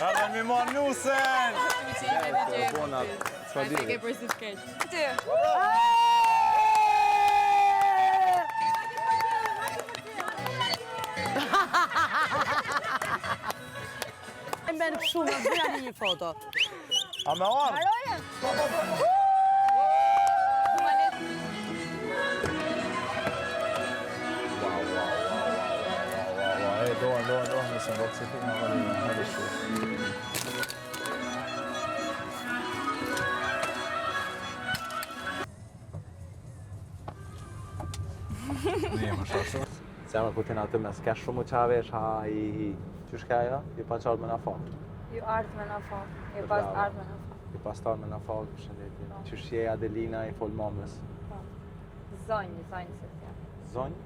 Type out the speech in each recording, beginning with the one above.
Edhe mi mon nusen! Ai te ke për si të keq. Ty. Ben shumë, më bëja një foto. A me orë? Doan, nëse do të si në valinë, hajde shumë. Nije më shashu. Zemër ku t'jena të me s'ka shumë u qavesh, ha i... Qysh ka jo? I pa qartë me na falë. Ju ardhë me na falë. Ju pas ardhë me na falë. I pas tarë me na falë, për shëndetje. Qysh je Adelina i folë mamës? Zonjë se t'ja. Zonjë?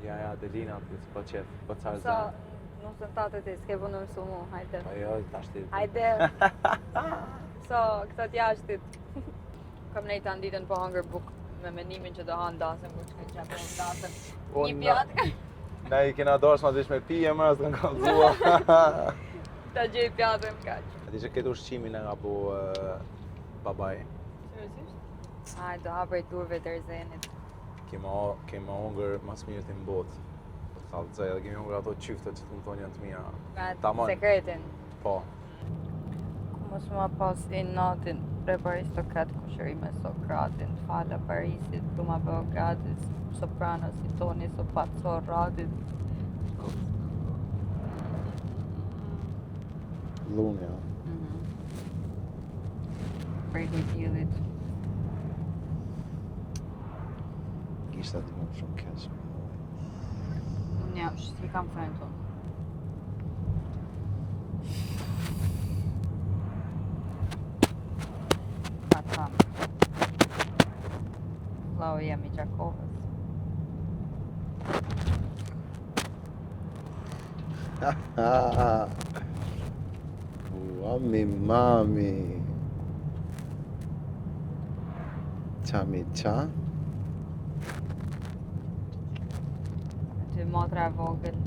Ja, Adelina, po qef, po carë Sa, zemë. nuk të tatë ti, s'ke vënë mësu mu, hajde. Po jo, tash ti. Hajde. So, këta t'jashtit. Kam nejtë anë ditën po hangër buk me menimin që do hanë dasën, kur që këtë gjepë dasën. Një pjatë. Ne i kena dorës ma dish me pije, mërë, s'kën kalzua. Ta gjej pjatën kaq. A ti që këtë ushqimin e nga bu babaj. Seriozisht? Aj, do hapër i turve të rëzenit. Kema hongër mas mirë të mbotë. Po të kalzoj, edhe kemi hongër ato qyftet që të më thonë janë të mira. Me sekretin. Po. Mos ma pas i natin, prep aristokat kushëri me Sokratin, fala Parisit, pluma Beogradis, soprano si Toni Sopazzo Radit. Lunja. Prej kujtilit. Kishtë aty më shumë keqë. Unë jam, si kam thënë tonë. Pa thamë. Vlau jam i Gjakovës. Mami. Qami qa? Aty motra e vogël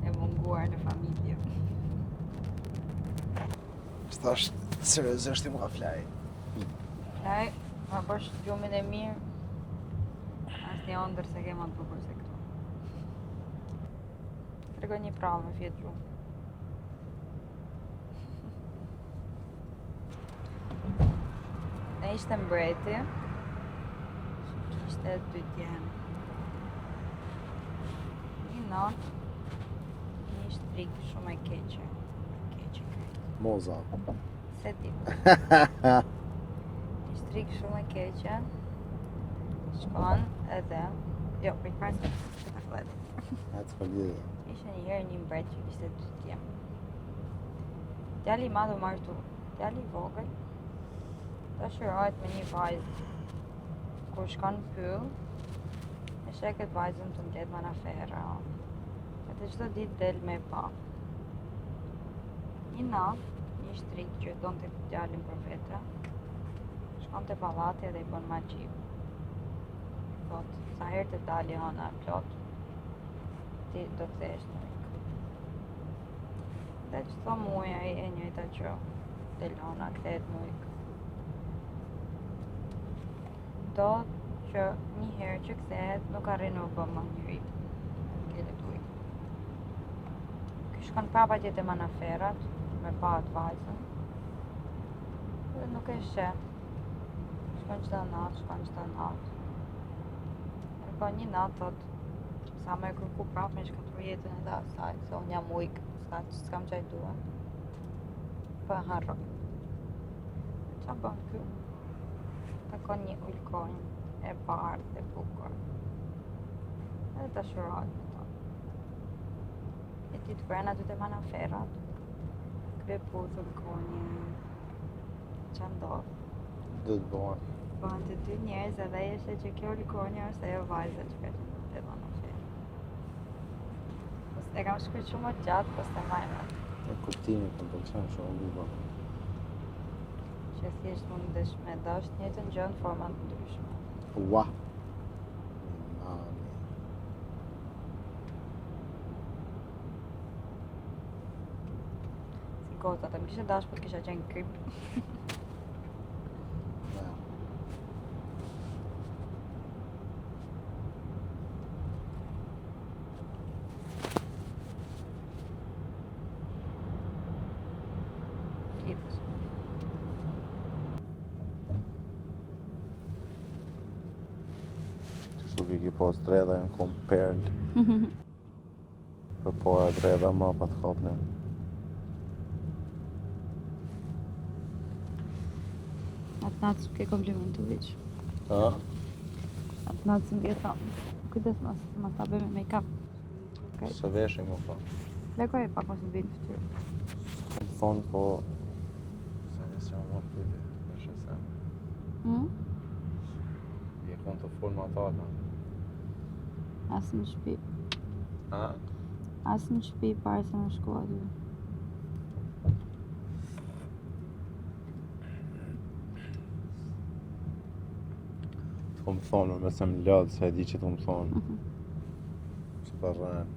e munguar në familje. Thash, seriozisht i mua flaj. Flaj, ma bësh gjumin e mirë. Asë një ondër se ke ma të bukur se këto. Tregoj një prallë me fjetë gjumë. Ne ishte mbreti, ishte dy djemë. Një natë, një shtrik shumë e keqe. Moza. Se ti. Një shtrik shumë e keqe. Shkon edhe... Jo, për i parë se ta fletë. Atë për lidhe. Ishte një herë një mbret që ishte dy djemë. Djali i madh u martu, djali i vogël dashurohet me një vajzë. Kur shkon në pyll, e sheh këtë vajzën të mbledh manafera. Edhe çdo ditë del me pa. Një natë, një shtrik që donte djalin për vete, shkon te pallati dhe i bën magji. Thot, sa herë të dali hana e plot, ti do të kthehesh në rik. Dhe çdo muaj ai e njëjta gjë. Del hana, kthehet në rik. Do që një herë që kthehet nuk arrin u bë më njëri. Kelet ujë. Ky shkon prapa te manaferat me pa atë vajzën. Dhe nuk e sheh. Shkon çdo natë. Por një natë thot, sa më e kërku prapë me shkatru jetën edhe asaj, se unë jam ujkë, s'kam qaj dua. Po e harroj. Qa bën ky? Takon një ulkonjë e bardhë e bukur. Edhe dashurohet me ta. E ti të vren aty te manaferat. Kve puth ulkonjë. Qa ndodh? Do të bojnë. Bëhen të dy njerëz edhe e sheh që kjo ulkonjë është ajo vajza që ka qenë te manaferë. E kam shkruar shumë gjatë, po s'e majna. E kuptimi të pëlqen shumë bukur. Që thjesht mundesh me dash të njëjtën gjë në forma të ndryshme. Ua. Mami. gocat, e më kishte dash po të kisha qenë kryp. Ja. Lidhës. Kështu ki pas dredha në kom perl. Për para dredha ma pa të kapne. Atë natë s'm ke komplimentu veç. A? Atë natë s'm ke thamë. Kujdes mas ta bëj me make-up. Okay. Se veshë më pa. Lekoj pak mos më vinë fytyrë. Më thonë po... Se nësë jam më pyte, është e se. Je kon të forma tala. Asë në shtëpi. A? Asë në shtëpi pare se më shku aty. Të më thonë, me se më lodhë, se e di që të më thonë. Se pa rënë.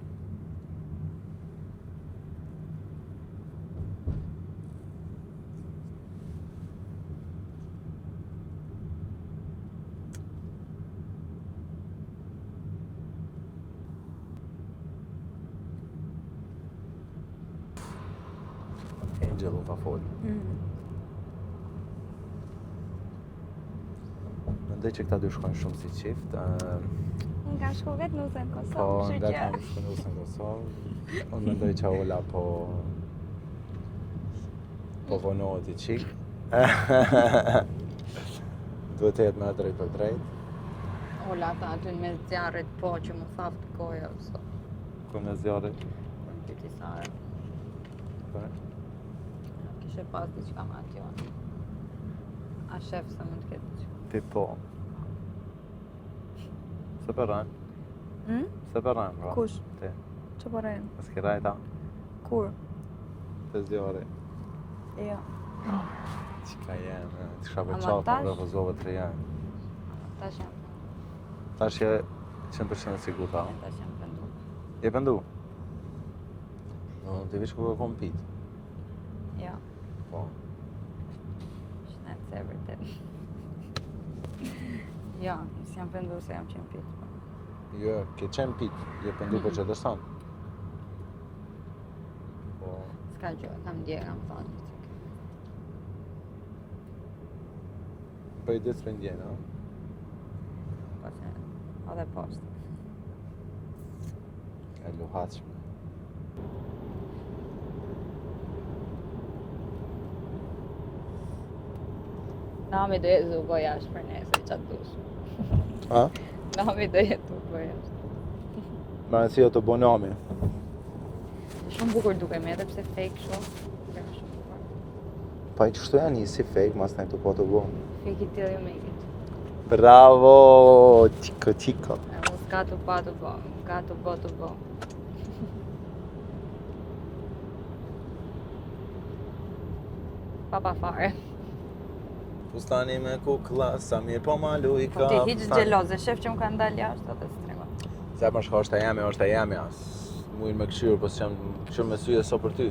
Angel u ka folë. Mendoj që këta dy shkojnë shumë si qift. Unë kam shku vetë nuse në Po, Kosovë, nga kam shku nusë në Kosovë. Unë mendoj që Ola po vonohet i qik. Duhet të jetë me drejt për drejt. Ola tha aty në mes zjarrit po që më thaftë goja ose. Ku me zjarë? Në piti Sare. Për? Kishe pas diçka me aty. A shef se mund të ketë diçka. Ti po. Se për rënë? Se për rënë, bro? Kush? Ti. Që po rejnë? Më s'ki rajta? Kur? Të zjarë. Jo. Qika jenë, të kisha Ama veçat, tash? më refuzove të jenë. Tash jam. Tash je 100% sigur ta. Tash jam pendu. Je pëndu? No, ti vish ku kom pit. Jo. Po. Shnet se vërtet. Jo, s'jam pendu se jam qenë pit. Jo, ke qenë pit, je pëndu për që dërsan. Po, S'ka gjë, kam dje, kam thonë. për i ditë për ndjenë, a? Po se, edhe poshtë. E luhatshme. Nami do jetë u bëj jashtë për nesër, qatë dush. A? Nami do jetë u bëj jashtë. Me rëndësi o të bonami. Shumë bukur duke me edhe pse fake shumë. Ka shumë bukur. Pa i qështu janë një si fake, mas në të po të bo. Fake it till you make it. Bravo, qiko qiko. E mu s'ka të pa të bo, ka të bo të bo. Papa fare. Fustani me kukla, sa mirë po ma luj Po ti hiq gjeloze, shef që më ka ndalë jashtë atë s'trego. Se për shka është e jemi, as mujnë me këshyrë, po s'jam këshyrë me syje so për ty.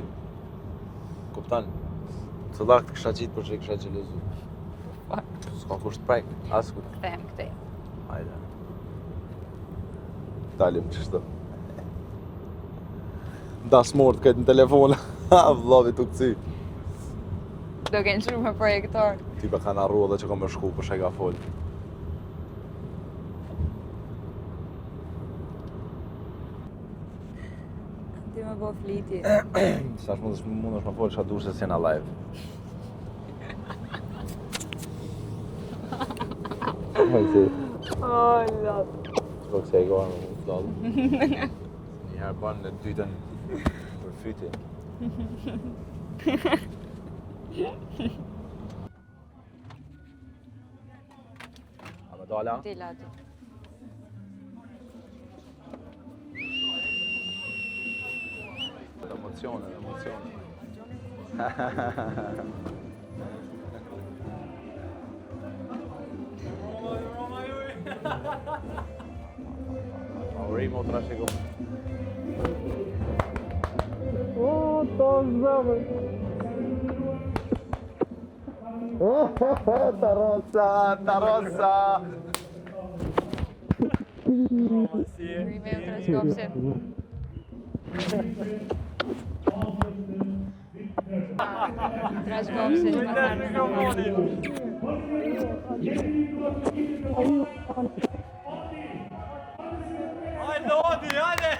Kuptan? Të lakt kësha qitë për që i kësha gjelozu. S'ka kusht prajk, as ku. Kthehem këtej. Hajde. Dalim qështu. Da smort këtë në telefon, vllavi të këci. Do kenë qërë me projektor. Ty pa kanë arru edhe që kom me shku për shë ka fol. Ti me bo fliti. Sa është mund është me fol që dush se s'jena live. Hajtë. Oh, lot. Po këse e gojnë më flallë. Njëherë banë në dytën për fyti. A me dala? Ti lati. Emocione, emocione. Aurimo të rashë e Tarosa! Rime u trashëgopsin. Trashëgopsin që më thënë. Hajde, odi, hajde!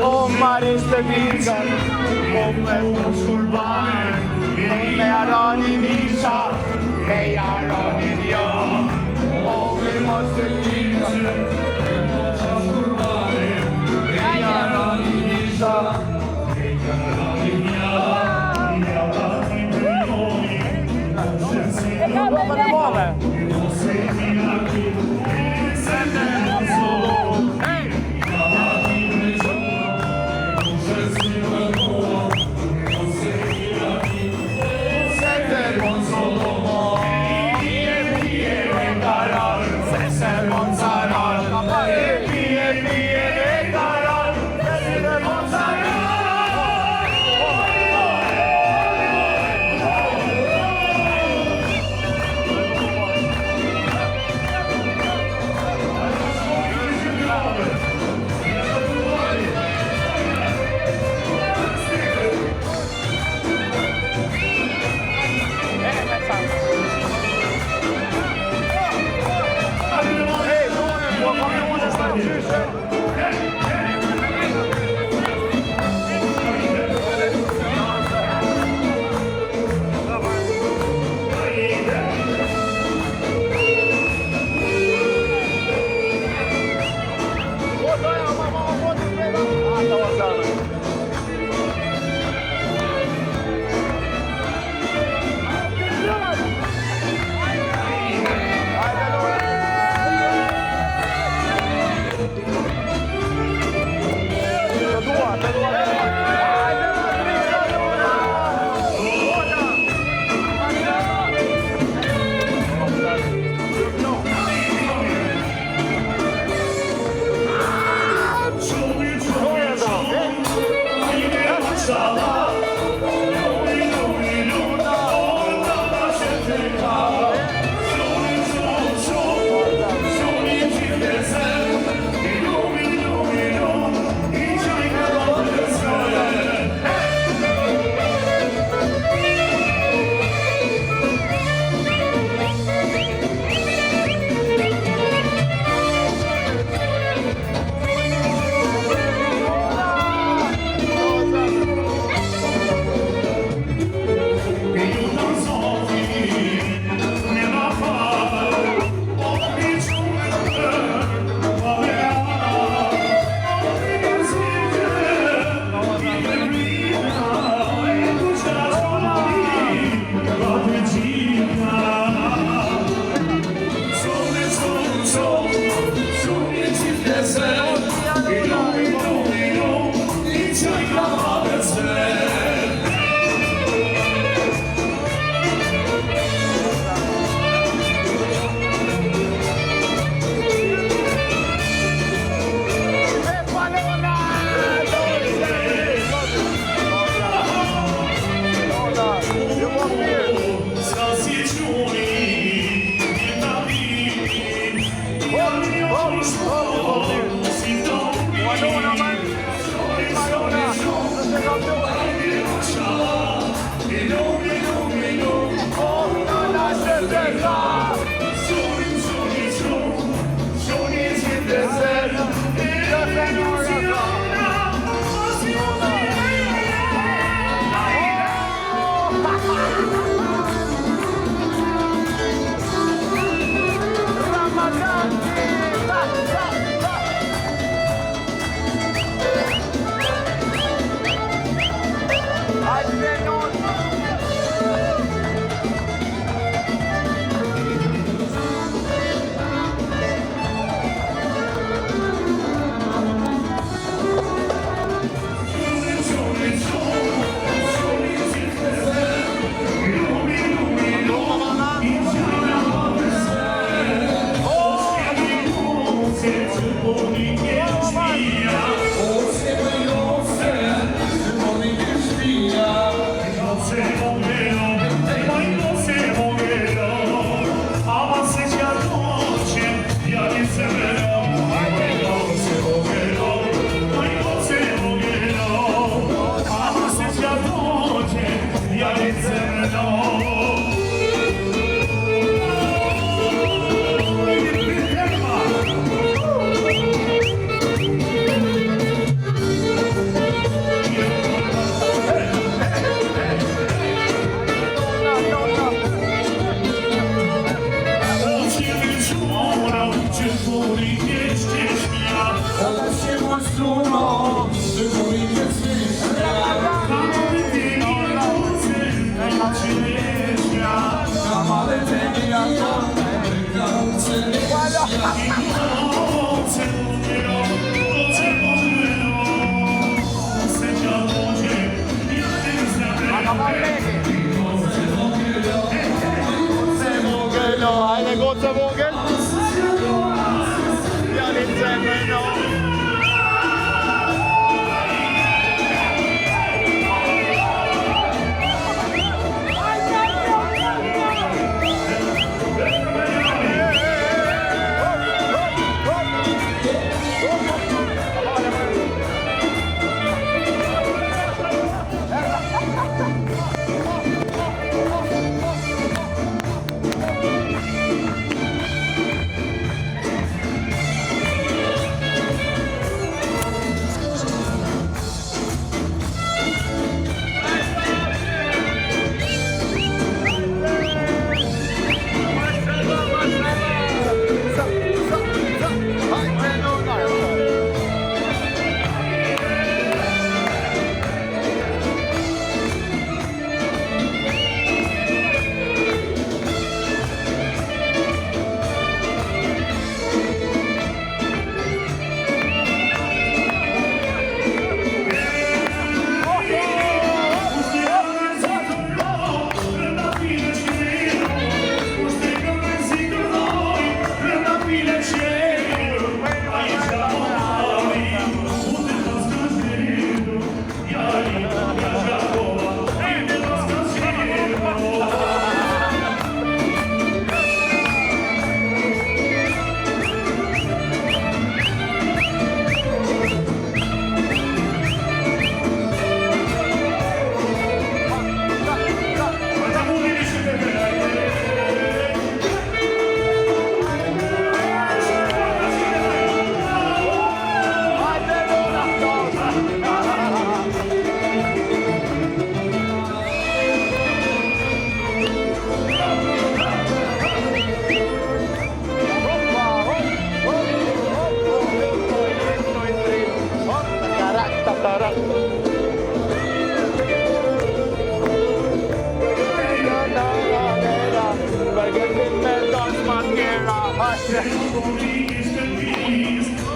O maris të vigan, o me të shurban, me arani nisha, me arani njo, o me mos të vigan, me të shurban, me arani nisha, me arani njo, me arani njo,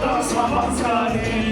Das war was gar nicht.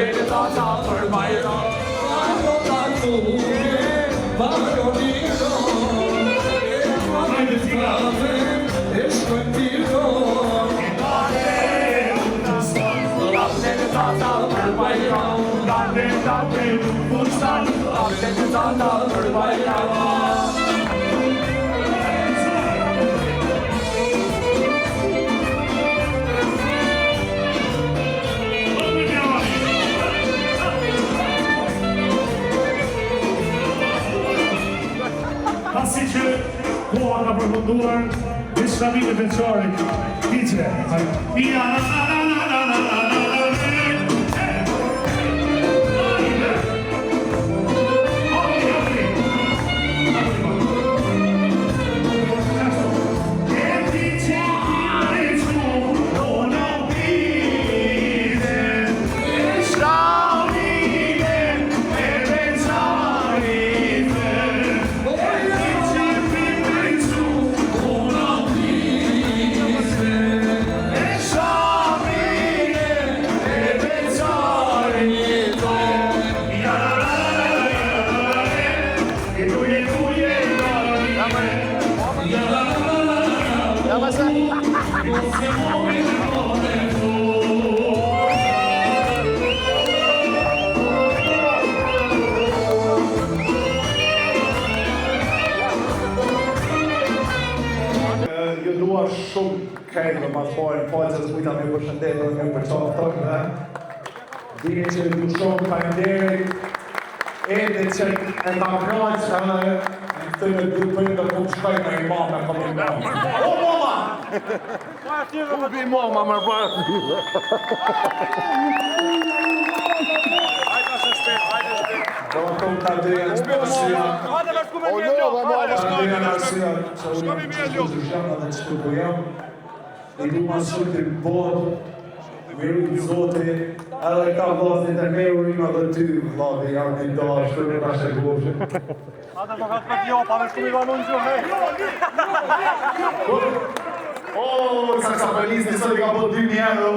deri tata për bajram. Hajde fikave, e shkojmë tirton. Deri tata për bajram. Date nuk pustan, deri tata për bajram. Pasi që koha ka përfunduar, diçka mirë veçore. Dice, mia Ju dua shumë krejtë ma fojnë, falësës kujta me përshëndetë dhe me përqaftën dhe dini që ju shumë faleminderit edhe që e ta krajtë që në këtë në dy përnë dhe ku shkaj në imam e kom imam. O, mama! Ubi mama më parë. Do më kom të adreja në përësia. Adreja në arsia që unë jam që të zhjana dhe që të jam. I du ma shumë të bodë, miru të zote, edhe ka vlasnit e me urima dhe ty, vladi, jam të da, shumë në kashe goshe. Ata më ka të për jopa, me shumë i valon që O, sa feliz në sot i ka po 2.000 euro.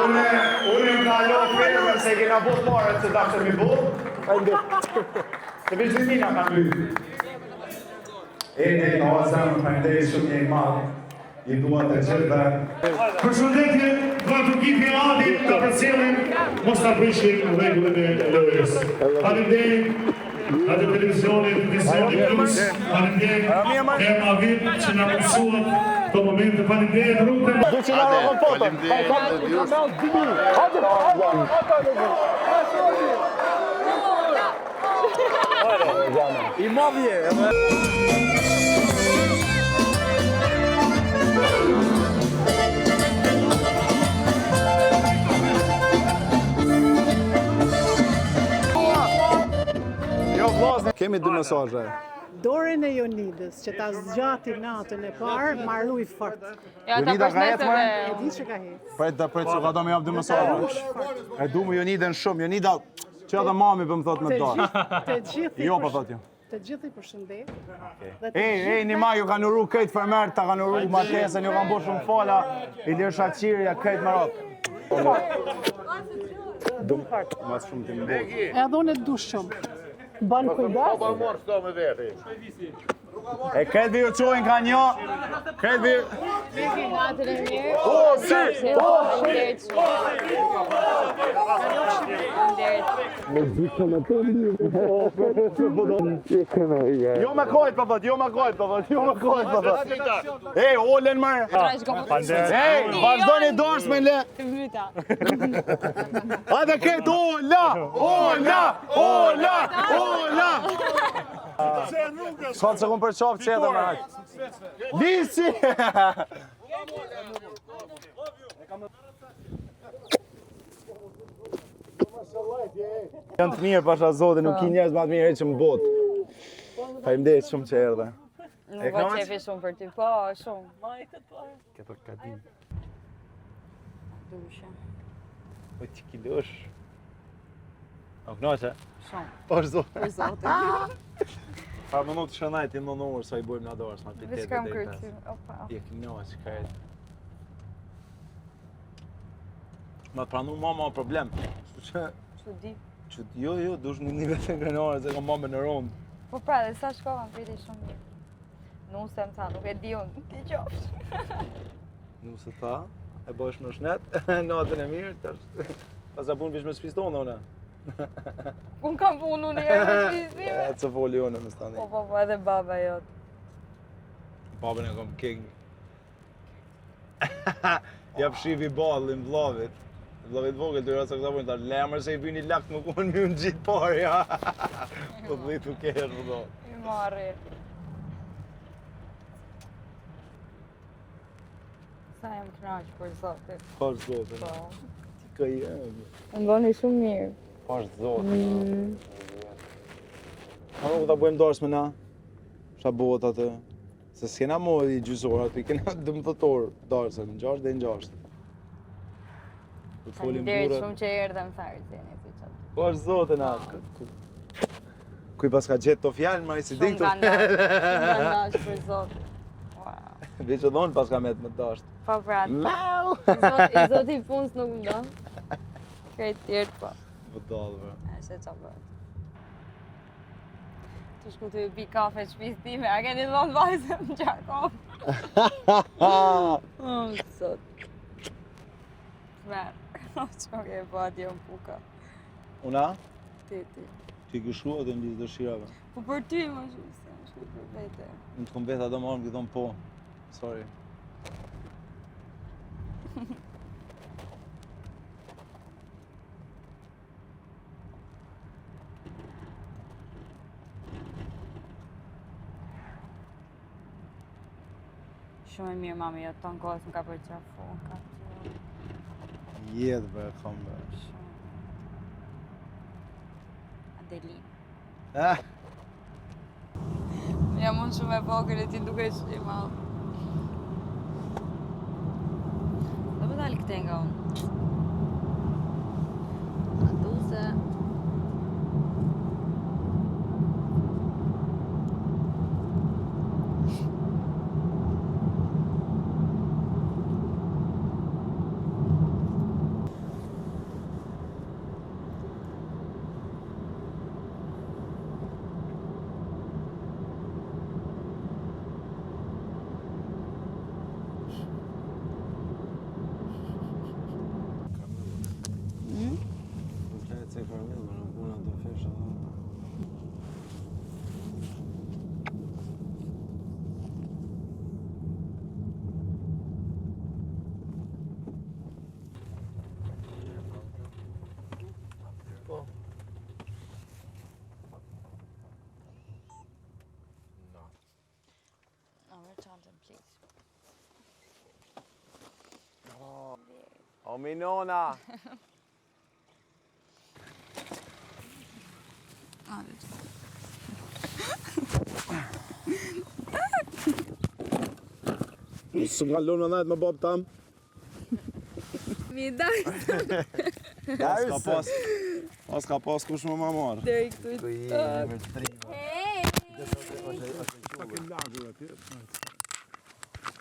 Unë nga lo frejme se kena po pare që da që mi po. Se veç në mina ka my. Ede, ka o zemë, për ndej shumë një i madhë. I dua të gjithë dhe. Përshëndetje, vërtu kipi Adit të përcjelin, mos të prishim në regullin e lojës. Faleminderit atë televizionit, Vizioni Plus, faleminderit Erma Vip që na mësuat këto momente, faleminderit rrugën. I mavje. Kemi dy mesazhe. Dorën e Jonidës, që ta zgjati natën e parë, marruj fort. Ja, ta Jonida ka përshëndet jetë, E di që ka hetë. Pret se ka do me jap dy mesazhe. E du me Jonidën shumë. Jonida, që edhe mami për më thot me dorë. Të gjithë Jo, po thot jo. Të gjithë i përshëndet. Një ma ju kanë uru këtë fermer, ta kanë uru martesën, ju kanë bo shumë fala, i lirë shaqirja, këtë më ratë. Mas shumë të më Edhe unë e du shumë. Banë kujdas. E këtë vi u qojnë ka një, këtë vi... natën e mirë. O, si! Jo me kojtë, për thot, jo me kojtë, për thot, jo me kojtë, për thot. Ej, olen mërë. Ej, vazhdojnë i dorës me le. Ate këtë, ola, ola, ola, ola. Ska të se kun për qafë që edhe me hajtë. Lisi! Janë të mirë pasha zote, nuk i njerëz ma të mirë që më botë. Faleminderit shumë që erdhe. Nuk po qefi shumë për ty, po, shumë. Këto kadim. Dushe. O që ki dush. O knaqe? Shumë. O zote. Për zote. Pa më nuk të shënaj ti në numër sa i bojmë në dorës, ma të Veç kam kërky. Opa. Je knaqe, ka e... Ma të pranu mama problem. Që Çudi. jo, dush një një vetë krenare se kam mamën në rondë. Po pra, dhe sa shkova në priti shumë mirë. Nuse më tha, nuk e di unë, ti qofsh. Nuse tha, e bësh më shnet, natën e mirë, tash. Pas a punë vish me spiston, ona. Unë kam punë unë e më shpizime. E të foli unë më stani. Po, edhe baba jotë. Babën e kom king. Jap shivi ballin vllavit. Vllavit vogël dyra sa këta punë, ta lemër se i vini lakt më kuën mi unë gjitë parë, ja. Po dhitu kërë, vëllo. I marri. Sa jam knaqë për zotit. Pash zotin. Po. Ti ka jemë. Më bëni shumë mirë. Pash zotin. A nuk ta bëjmë darës me na? Qa bëhet atë? Se s'kena mori gjysorat, për kena dëmëtëtor darësën, në 6 dhe në 6. Po të folim Faleminderit burët. shumë që erdhe më tharë, zeni, si qatë. Pash zotin, a. Kuj pas ka gjetë të fjallë, ma i si Shumë diktu. nga ndash për zotit. Wow. Veç që dhonë pas ka me të më dashtë. Po pra, Mau! i zoti punës nuk më do. Krejt tjertë po. Vëdallë, bro. E se qa bëhet. Të shku të pi kafe shpis time, a keni dhonë vajzë më qarkom. Oh, sot. Smerë. Qo ke po atje më puka. Una? Ti. Ti këshu atë në lidhë dëshirave. Po për ty më shumë se më shku për vete. Në të kom veta do marrë më këtë thonë po. Sorry. Shumë e mirë mami, jo tonë kohës më ka përqafu, më ka të... Jetë bre, kam bre. Adelin. Ah! Jam unë shumë e vogël e ti duke që i malë. Do më dalë këte nga unë. Duse. Se Karmel, më nuk puna të fesha. Po. Over çantën, please. O minona! Së më kalonë në najtë me babë tam. Mi dajtë As ka pas kush më marë. deri këtu i Ku i me të tri. Hey! Fucking lager up here.